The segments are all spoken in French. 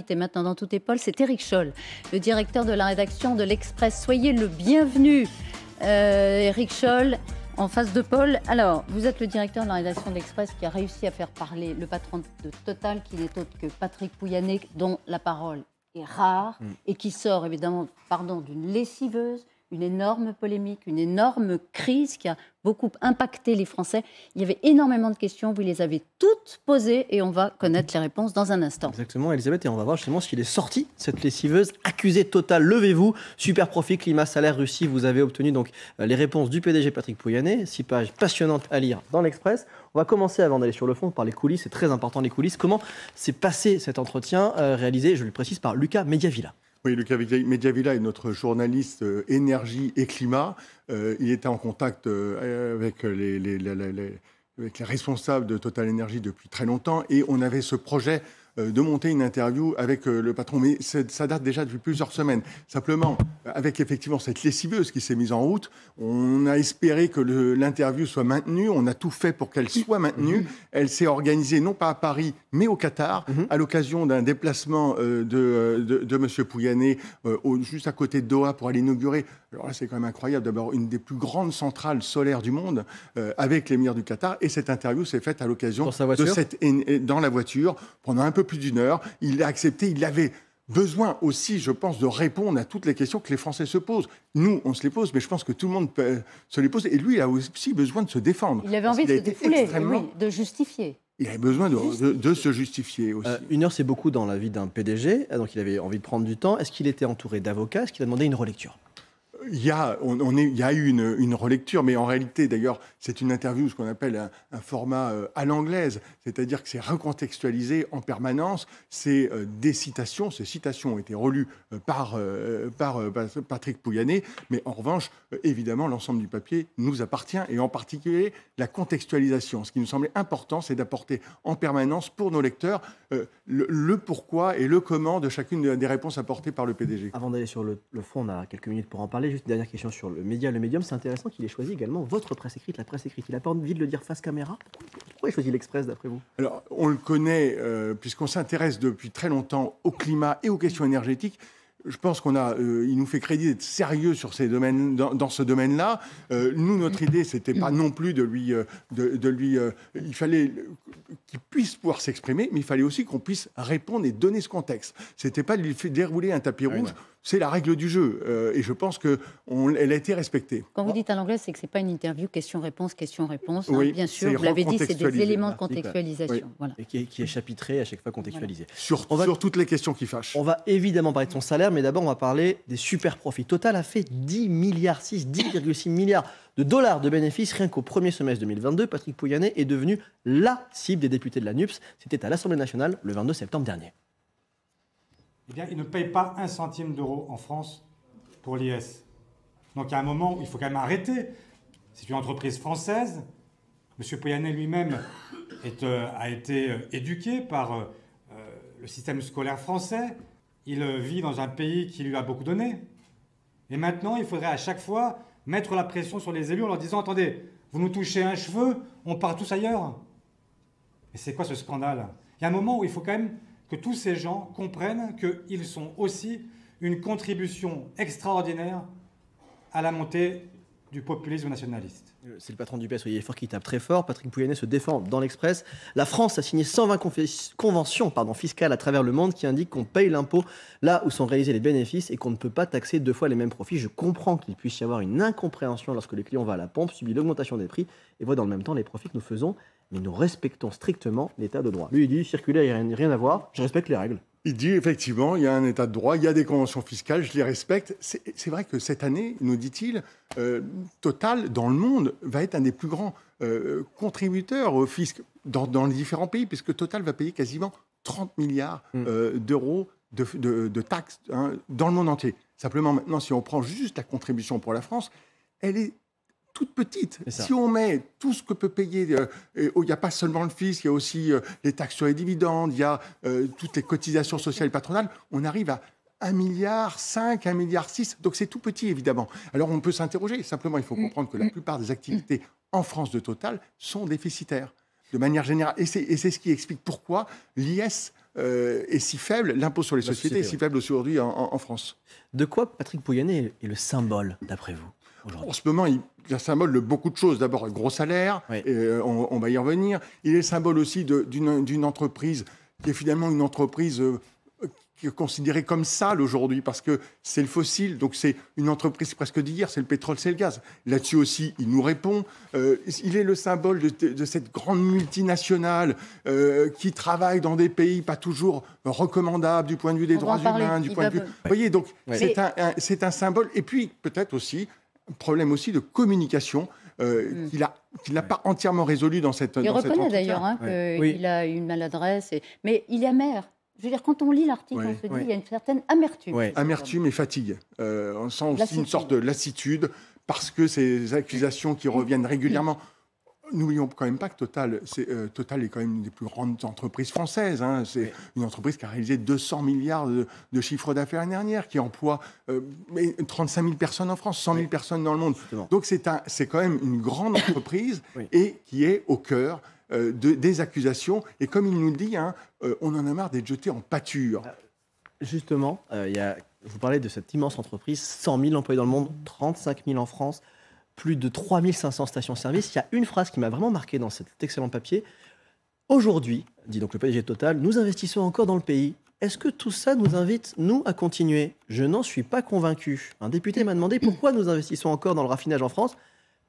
invité maintenant dans Tout Paul, c'est Éric Scholl, le directeur de la rédaction de l'Express. Soyez le bienvenu, Éric Scholl, en face de Paul. Alors, vous êtes le directeur de la rédaction de l'Express qui a réussi à faire parler le patron de Total, qui n'est autre que Patrick Pouyanné, dont la parole est rare et qui sort évidemment, d'une lessiveuse, une énorme polémique, une énorme crise qui a beaucoup impacté les Français. Il y avait énormément de questions, vous les avez toutes posées et on va connaître les réponses dans un instant. Exactement, Elisabeth, et on va voir justement s'il est sorti, cette lessiveuse accusée Total. Levez-vous, super profit, climat, salaire, Russie. Vous avez obtenu donc les réponses du PDG Patrick Pouyanné, 6 pages passionnantes à lire dans l'Express. On va commencer, avant d'aller sur le fond, par les coulisses. C'est très important, les coulisses. Comment s'est passé cet entretien réalisé, je le précise, par Lucas Mediavilla? Oui, Lucas Mediavilla est notre journaliste énergie et climat. Il était en contact avec les responsables de Total Énergie depuis très longtemps et on avait ce projet de monter une interview avec le patron. Mais ça date déjà depuis plusieurs semaines. Simplement, avec effectivement cette lessiveuse qui s'est mise en route, on a espéré que l'interview soit maintenue. On a tout fait pour qu'elle soit maintenue. Elle s'est organisée non pas à Paris, mais au Qatar, à l'occasion d'un déplacement de M. Pouyanné juste à côté de Doha pour aller inaugurer. Alors là, c'est quand même incroyable. D'abord, une des plus grandes centrales solaires du monde avec l'émir du Qatar. Et cette interview s'est faite à l'occasion dans la voiture pendant un peu plus d'une heure. Il a accepté. Il avait besoin aussi, je pense, de répondre à toutes les questions que les Français se posent. Nous, on se les pose, mais je pense que tout le monde se les pose. Et lui, il a aussi besoin de se défendre. Il avait envie de se défouler, oui, de justifier. Il avait besoin de se justifier aussi. Une heure, c'est beaucoup dans la vie d'un PDG, donc il avait envie de prendre du temps. Est-ce qu'il était entouré d'avocats? Est-ce qu'il a demandé une relecture? Il y a eu une relecture, mais en réalité, d'ailleurs, c'est une interview, ce qu'on appelle un format à l'anglaise, c'est-à-dire que c'est recontextualisé en permanence. C'est des citations, ces citations ont été relues par Patrick Pouyanné, mais en revanche, évidemment, l'ensemble du papier nous appartient, et en particulier la contextualisation. Ce qui nous semblait important, c'est d'apporter en permanence pour nos lecteurs le pourquoi et le comment de chacune des réponses apportées par le PDG. Avant d'aller sur le fond, on a quelques minutes pour en parler. Juste une dernière question sur le média, le médium. C'est intéressant qu'il ait choisi également votre presse écrite, la presse écrite. Il n'a pas envie de le dire face caméra. Pourquoi il a choisi l'Express, d'après vous? Alors, on le connaît, puisqu'on s'intéresse depuis très longtemps au climat et aux questions énergétiques. Je pense il nous fait crédit d'être sérieux sur ces domaines, dans ce domaine-là. Nous, notre idée, c'était pas non plus il fallait qu'il puisse pouvoir s'exprimer, mais il fallait aussi qu'on puisse répondre et donner ce contexte. C'était pas de lui dérouler un tapis rouge. C'est la règle du jeu, et je pense qu'elle a été respectée. Quand vous dites à l'anglais, c'est que c'est pas une interview question-réponse, question-réponse. Oui, bien sûr, vous l'avez dit, c'est des éléments de contextualisation. Oui. Voilà. Et qui est chapitré à chaque fois contextualisé. Voilà. Sur toutes les questions qui fâchent. On va évidemment parler de son salaire, mais d'abord on va parler des super profits. Total a fait 10,6 milliards de dollars de bénéfices rien qu'au premier semestre 2022. Patrick Pouyanné est devenu la cible des députés de la NUPS. C'était à l'Assemblée nationale le 22 septembre dernier. Eh bien, il ne paye pas 1 centime d'euro en France pour l'IS. Donc, à un moment où il faut quand même arrêter. C'est une entreprise française. M. Pouyanné lui-même a été éduqué par le système scolaire français. Il vit dans un pays qui lui a beaucoup donné. Et maintenant, il faudrait à chaque fois mettre la pression sur les élus en leur disant « Attendez, vous nous touchez un cheveu, on part tous ailleurs ». Et c'est quoi ce scandale? Il y a un moment où il faut quand même que tous ces gens comprennent qu'ils sont aussi une contribution extraordinaire à la montée du populisme nationaliste. C'est le patron du PS, Olivier Faure, qui tape très fort. Patrick Pouyanné se défend dans l'Express. La France a signé 120 conventions fiscales à travers le monde qui indiquent qu'on paye l'impôt là où sont réalisés les bénéfices et qu'on ne peut pas taxer 2 fois les mêmes profits. Je comprends qu'il puisse y avoir une incompréhension lorsque le client va à la pompe, subit l'augmentation des prix et voit dans le même temps les profits que nous faisons, mais nous respectons strictement l'état de droit. Lui, il dit circuler, il n'y a rien à voir, je respecte les règles. Il dit effectivement, il y a un état de droit, il y a des conventions fiscales, je les respecte. C'est vrai que cette année, nous dit-il, Total, dans le monde, va être un des plus grands contributeurs au fisc dans les différents pays, puisque Total va payer quasiment 30 milliards d'euros de taxes dans le monde entier. Simplement, maintenant, si on prend juste la contribution pour la France, elle est toute petite. Si on met tout ce que peut payer, il n'y a pas seulement le fisc, il y a aussi les taxes sur les dividendes, il y a toutes les cotisations sociales et patronales, on arrive à 1,5 milliard, 1,6 milliard. Donc c'est tout petit, évidemment. Alors on peut s'interroger. Simplement, il faut comprendre que la plupart des activités en France de Total sont déficitaires, de manière générale. Et c'est ce qui explique pourquoi l'IS est si faible, l'impôt sur les sociétés est si faible aujourd'hui en France. De quoi Patrick Pouyanné est le symbole, d'après vous, aujourd'hui? En ce moment, il est un symbole de beaucoup de choses. D'abord, un gros salaire, Oui. on va y revenir. Il est le symbole aussi d'une entreprise qui est finalement une entreprise qui est considérée comme sale aujourd'hui parce que c'est le fossile, donc c'est une entreprise presque d'hier, c'est le pétrole, c'est le gaz. Là-dessus aussi, il nous répond. Il est le symbole de cette grande multinationale qui travaille dans des pays pas toujours recommandables du point de vue des droits humains, du point de vue... Vous voyez, donc c'est un symbole. Et puis peut-être aussi un problème aussi de communication qu'il n'a pas entièrement résolu dans cette Il reconnaît entretien. d'ailleurs qu'il a une maladresse, mais il est amer. Je veux dire, quand on lit l'article, on se dit qu'il y a une certaine amertume. Amertume et fatigue. On sent aussi une sorte de lassitude parce que ces accusations qui reviennent régulièrement. N'oublions quand même pas que Total est quand même une des plus grandes entreprises françaises. Hein. C'est une entreprise qui a réalisé 200 milliards de chiffre d'affaires l'année dernière, qui emploie 35 000 personnes en France, 100 000 personnes dans le monde. Justement. Donc c'est quand même une grande entreprise et qui est au cœur des accusations. Et comme il nous le dit, on en a marre d'être jeté en pâture. Justement, vous parlez de cette immense entreprise, 100 000 employés dans le monde, 35 000 en France, plus de 3 500 stations-service. Il y a une phrase qui m'a vraiment marqué dans cet excellent papier. Aujourd'hui, dit donc le PDG de Total, nous investissons encore dans le pays. Est-ce que tout ça nous invite, nous, à continuer? Je n'en suis pas convaincu. Un député m'a demandé pourquoi nous investissons encore dans le raffinage en France.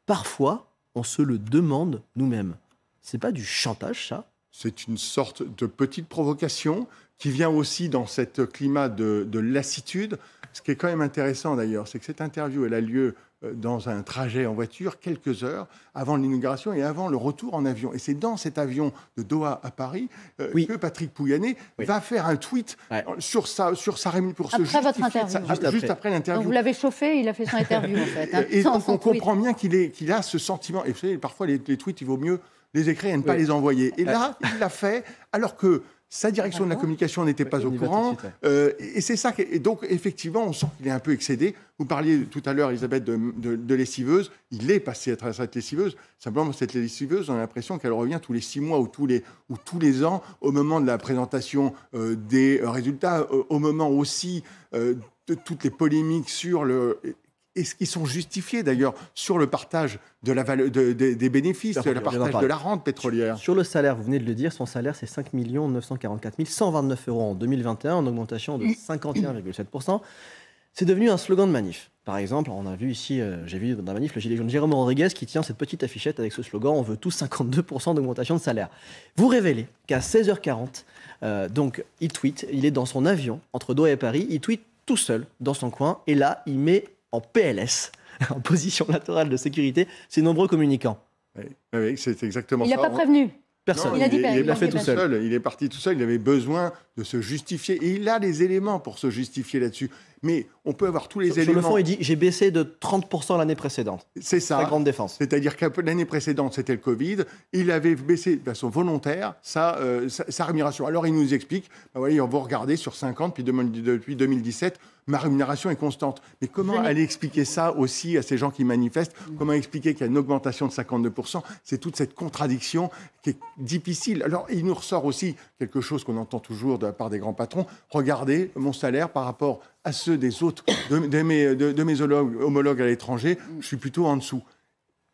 Parfois, on se le demande nous-mêmes. C'est pas du chantage, ça? C'est une sorte de petite provocation qui vient aussi dans cet climat de lassitude. Ce qui est quand même intéressant d'ailleurs, c'est que cette interview, elle a lieu dans un trajet en voiture, quelques heures avant l'inauguration et avant le retour en avion. Et c'est dans cet avion de Doha à Paris que Patrick Pouyanné va faire un tweet sur sa rémunération pour se justifier. Après votre interview. Juste après l'interview. Donc vous l'avez chauffé, il a fait son interview en fait. Et donc on comprend bien qu'il a ce sentiment. Et vous savez, parfois les tweets, il vaut mieux les écrire et ne pas les envoyer. Et là, il l'a fait alors que sa direction de la communication n'était pas au courant. Et c'est ça. Et donc, effectivement, on sent qu'il est un peu excédé. Vous parliez tout à l'heure, Elisabeth, de lessiveuse. Il est passé à cette lessiveuse. Simplement, cette lessiveuse, on a l'impression qu'elle revient tous les 6 mois ou tous les ans, au moment de la présentation des résultats, au moment aussi de toutes les polémiques sur le... Et ce qui sont justifiés d'ailleurs sur le partage de des bénéfices, le partage de la rente pétrolière. Sur le salaire, vous venez de le dire, son salaire c'est 5 944 129 € en 2021, en augmentation de 51,7%. C'est devenu un slogan de manif. Par exemple, on a vu ici, j'ai vu dans la manif le gilet jaune Jérôme Rodriguez qui tient cette petite affichette avec ce slogan « On veut tous 52% d'augmentation de salaire ». Vous révélez qu'à 16h40, donc il tweet, il est dans son avion entre Doha et Paris, il tweet tout seul dans son coin et là il met en PLS, en position latérale de sécurité, ses nombreux communicants. Oui, c'est exactement ça. Il n'a pas prévenu. Personne. Non, il l'a fait tout seul. Il est parti tout seul. Il avait besoin de se justifier. Et il a les éléments pour se justifier là-dessus. Mais on peut avoir tous les éléments. Sur le fond, il dit « J'ai baissé de 30% l'année précédente ». C'est ça. Très grande défense. C'est-à-dire que l'année précédente, c'était le Covid. Il avait baissé de façon volontaire sa rémunération. Alors, il nous explique, on va regarder sur 5 ans, depuis 2017, ma rémunération est constante. Mais comment aller expliquer ça aussi à ces gens qui manifestent? Comment expliquer qu'il y a une augmentation de 52%? C'est toute cette contradiction qui est difficile. Alors, il nous ressort aussi quelque chose qu'on entend toujours de la part des grands patrons. Regardez mon salaire par rapport à ceux des autres, de mes homologues à l'étranger, je suis plutôt en dessous.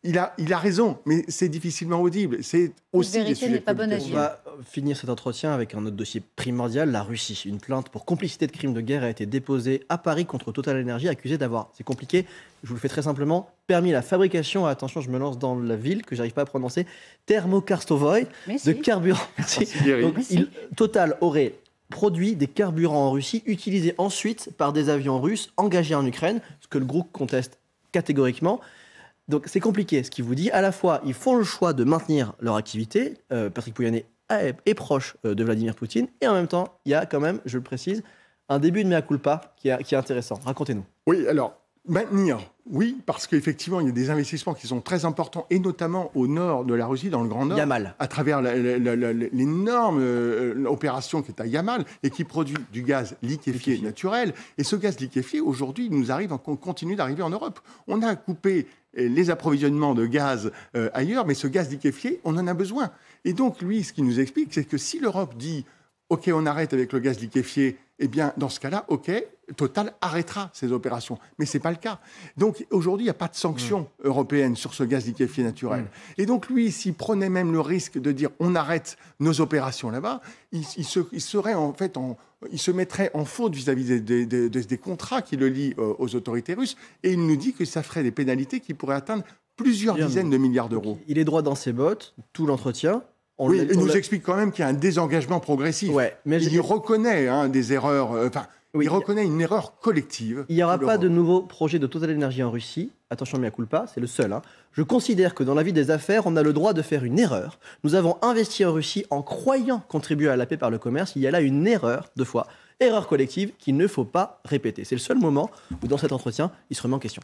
Il a raison, mais c'est difficilement audible. C'est aussi des sujets de communication. On va finir cet entretien avec un autre dossier primordial, la Russie. Une plainte pour complicité de crimes de guerre a été déposée à Paris contre Total Energy, accusée d'avoir, c'est compliqué, je vous le fais très simplement, permis la fabrication, attention, je me lance dans la ville que j'arrive pas à prononcer, Thermokarstovoy, de carburant. Donc, Total aurait produit des carburants en Russie, utilisés ensuite par des avions russes engagés en Ukraine, ce que le groupe conteste catégoriquement. Donc c'est compliqué, ce qu'il vous dit. À la fois, ils font le choix de maintenir leur activité. Patrick Pouyanné est proche de Vladimir Poutine. Et en même temps, il y a quand même, je le précise, un début de mea culpa qui est intéressant. Racontez-nous. Oui, alors, maintenir, oui, parce qu'effectivement, il y a des investissements qui sont très importants, et notamment au nord de la Russie, dans le Grand Nord, Yamal. À travers l'énorme opération qui est à Yamal, et qui produit du gaz liquéfié naturel. Et ce gaz liquéfié, aujourd'hui, continue d'arriver en Europe. On a coupé les approvisionnements de gaz ailleurs, mais ce gaz liquéfié, on en a besoin. Et donc, lui, ce qu'il nous explique, c'est que si l'Europe dit OK, on arrête avec le gaz liquéfié, eh bien, dans ce cas-là, OK, Total arrêtera ces opérations. Mais ce n'est pas le cas. Donc, aujourd'hui, il n'y a pas de sanctions européennes sur ce gaz liquéfié naturel. Et donc, lui, s'il prenait même le risque de dire on arrête nos opérations là-bas, il se mettrait en faute vis-à-vis des contrats qui le lient aux autorités russes. Et il nous dit que ça ferait des pénalités qui pourraient atteindre plusieurs dizaines de milliards d'euros. Il est droit dans ses bottes, tout l'entretien. Il nous explique quand même qu'il y a un désengagement progressif. Ouais, mais il reconnaît des erreurs, il reconnaît une erreur collective. Il n'y aura pas de nouveau projet de Total Energy en Russie. Attention, mea culpa, c'est le seul. Je considère que dans la vie des affaires, on a le droit de faire une erreur. Nous avons investi en Russie en croyant contribuer à la paix par le commerce. Il y a là une erreur, 2 fois, erreur collective qu'il ne faut pas répéter. C'est le seul moment où, dans cet entretien, il se remet en question.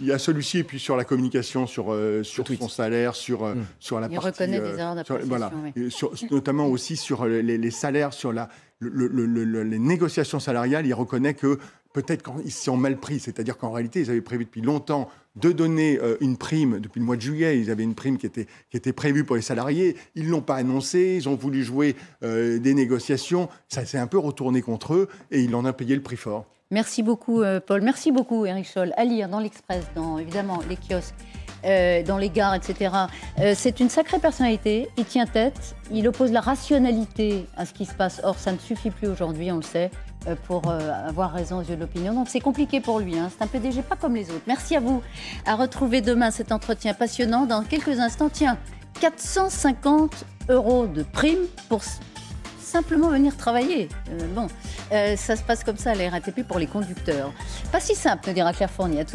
Il y a celui-ci, et puis sur la communication, sur son salaire, sur la partie... Il reconnaît des erreurs d'appréciation. Notamment aussi sur les salaires, sur les négociations salariales. Il reconnaît que peut-être qu'ils s'y sont mal pris. C'est-à-dire qu'en réalité, ils avaient prévu depuis longtemps de donner une prime. Depuis le mois de juillet, ils avaient une prime qui était prévue pour les salariés. Ils ne l'ont pas annoncé. Ils ont voulu jouer des négociations. Ça s'est un peu retourné contre eux et ils en ont payé le prix fort. Merci beaucoup, Paul. Merci beaucoup, Éric Scholl. À lire dans l'Express, dans évidemment les kiosques, dans les gares, etc. C'est une sacrée personnalité. Il tient tête. Il oppose la rationalité à ce qui se passe. Or, ça ne suffit plus aujourd'hui, on le sait, pour avoir raison aux yeux de l'opinion. Donc, c'est compliqué pour lui. C'est un PDG pas comme les autres. Merci à vous. À retrouver demain cet entretien passionnant. Dans quelques instants, 450 € de prime pour simplement venir travailler. Ça se passe comme ça à la RATP pour les conducteurs. Pas si simple, nous dira Claire Fournier.